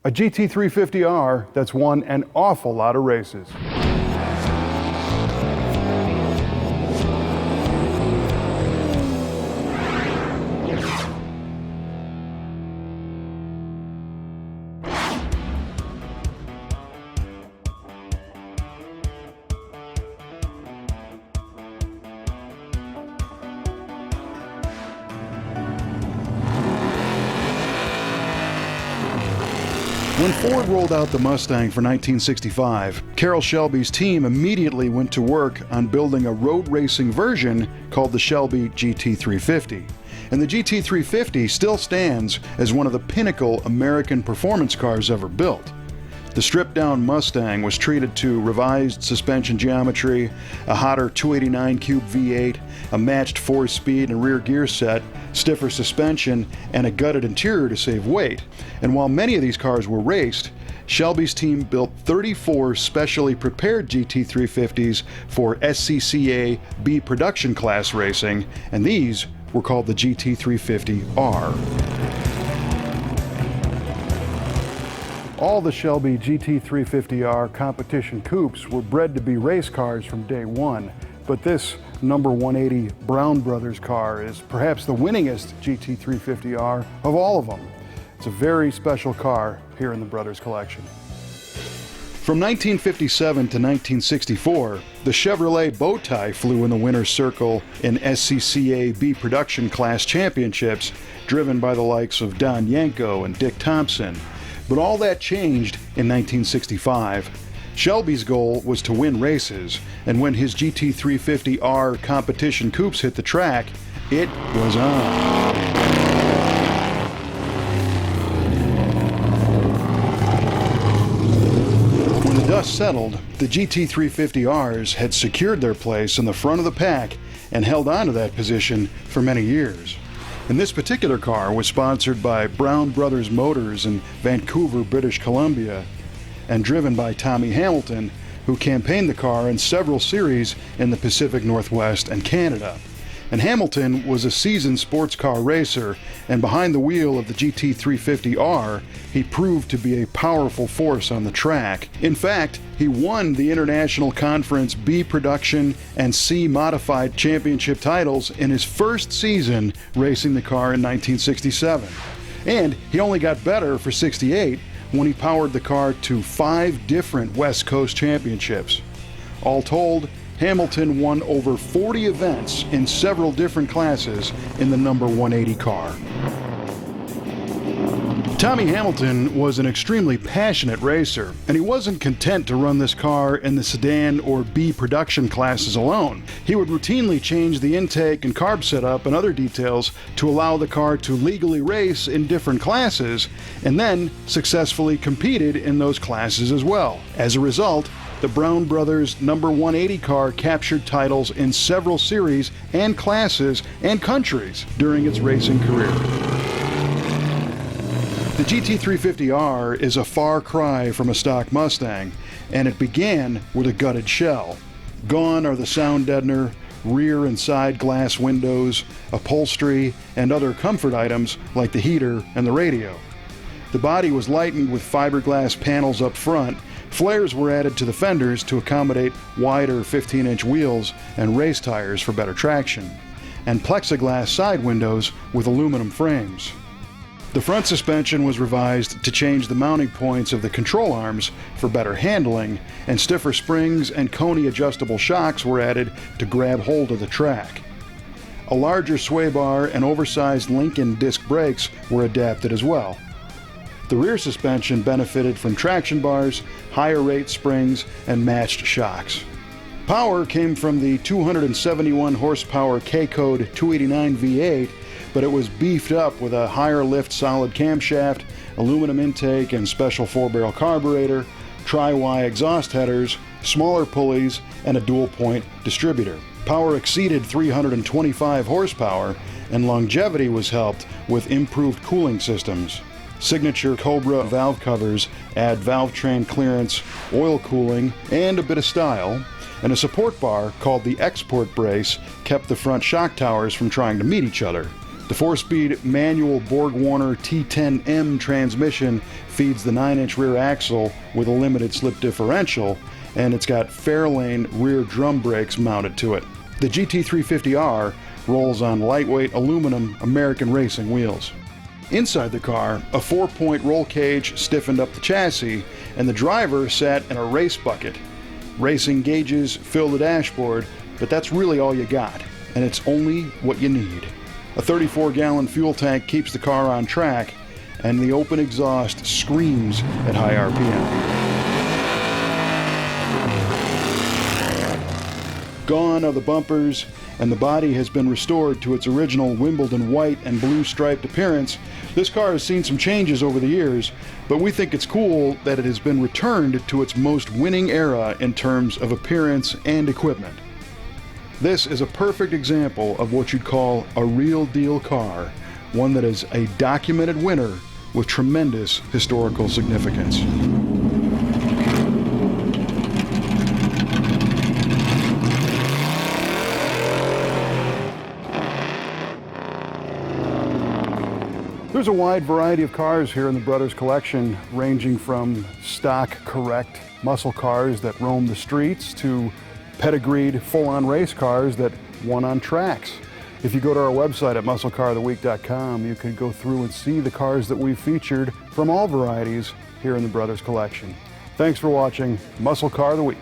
A GT350R that's won an awful lot of races. When Ford rolled out the Mustang for 1965, Carroll Shelby's team immediately went to work on building a road racing version called the Shelby GT350. And the GT350 still stands as one of the pinnacle American performance cars ever built. The stripped-down Mustang was treated to revised suspension geometry, a hotter 289 cube V8, a matched 4-speed and rear gear set, stiffer suspension, and a gutted interior to save weight. And while many of these cars were raced, Shelby's team built 34 specially prepared GT350s for SCCA B production class racing, and these were called the GT350R. All the Shelby GT350R competition coupes were bred to be race cars from day one, but this number 180 Brown Brothers car is perhaps the winningest GT350R of all of them. It's a very special car here in the Brothers collection. From 1957 to 1964, the Chevrolet Bowtie flew in the winner's circle in SCCA B production class championships, driven by the likes of Don Yanko and Dick Thompson. But all that changed in 1965. Shelby's goal was to win races, and when his GT350R competition coupes hit the track, it was on. When the dust settled, the GT350Rs had secured their place in the front of the pack and held on to that position for many years. And this particular car was sponsored by Brown Brothers Motors in Vancouver, British Columbia, and driven by Tommy Hamilton, who campaigned the car in several series in the Pacific Northwest and Canada. And Hamilton was a seasoned sports car racer, and behind the wheel of the GT350R, he proved to be a powerful force on the track. In fact, he won the International Conference B Production and C Modified Championship titles in his first season racing the car in 1967. And he only got better for 68 when he powered the car to 5 different West Coast championships. All told, Hamilton won over 40 events in several different classes in the number 180 car. Tommy Hamilton was an extremely passionate racer, and he wasn't content to run this car in the sedan or B production classes alone. He would routinely change the intake and carb setup and other details to allow the car to legally race in different classes, and then successfully competed in those classes as well. As a result, the Brown Brothers number 180 car captured titles in several series and classes and countries during its racing career. The GT350R is a far cry from a stock Mustang, and it began with a gutted shell. Gone are the sound deadener, rear and side glass windows, upholstery, and other comfort items like the heater and the radio. The body was lightened with fiberglass panels up front. Flares were added to the fenders to accommodate wider 15-inch wheels and race tires for better traction, and plexiglass side windows with aluminum frames. The front suspension was revised to change the mounting points of the control arms for better handling, and stiffer springs and Coney adjustable shocks were added to grab hold of the track. A larger sway bar and oversized Lincoln disc brakes were adapted as well. The rear suspension benefited from traction bars, higher rate springs, and matched shocks. Power came from the 271 horsepower K-Code 289 V8, but it was beefed up with a higher lift solid camshaft, aluminum intake and special 4-barrel carburetor, tri-Y exhaust headers, smaller pulleys, and a dual-point distributor. Power exceeded 325 horsepower, and longevity was helped with improved cooling systems. Signature Cobra valve covers add valve train clearance, oil cooling, and a bit of style, and a support bar called the export brace kept the front shock towers from trying to meet each other. The 4-speed manual Borg-Warner T10M transmission feeds the 9-inch rear axle with a limited slip differential, and it's got Fairlane rear drum brakes mounted to it. The GT350R rolls on lightweight aluminum American racing wheels. Inside the car, a 4-point roll cage stiffened up the chassis, and the driver sat in a race bucket. Racing gauges fill the dashboard, but that's really all you got, and it's only what you need. A 34-gallon fuel tank keeps the car on track, and the open exhaust screams at high RPM. Gone are the bumpers, and the body has been restored to its original Wimbledon white and blue striped appearance. This car has seen some changes over the years, but we think it's cool that it has been returned to its most winning era in terms of appearance and equipment. This is a perfect example of what you'd call a real deal car, one that is a documented winner with tremendous historical significance. There's a wide variety of cars here in the Brothers collection, ranging from stock correct muscle cars that roam the streets to pedigreed full-on race cars that won on tracks. If you go to our website at MuscleCarOfTheWeek.com, you can go through and see the cars that we've featured from all varieties here in the Brothers collection. Thanks for watching Muscle Car of the Week.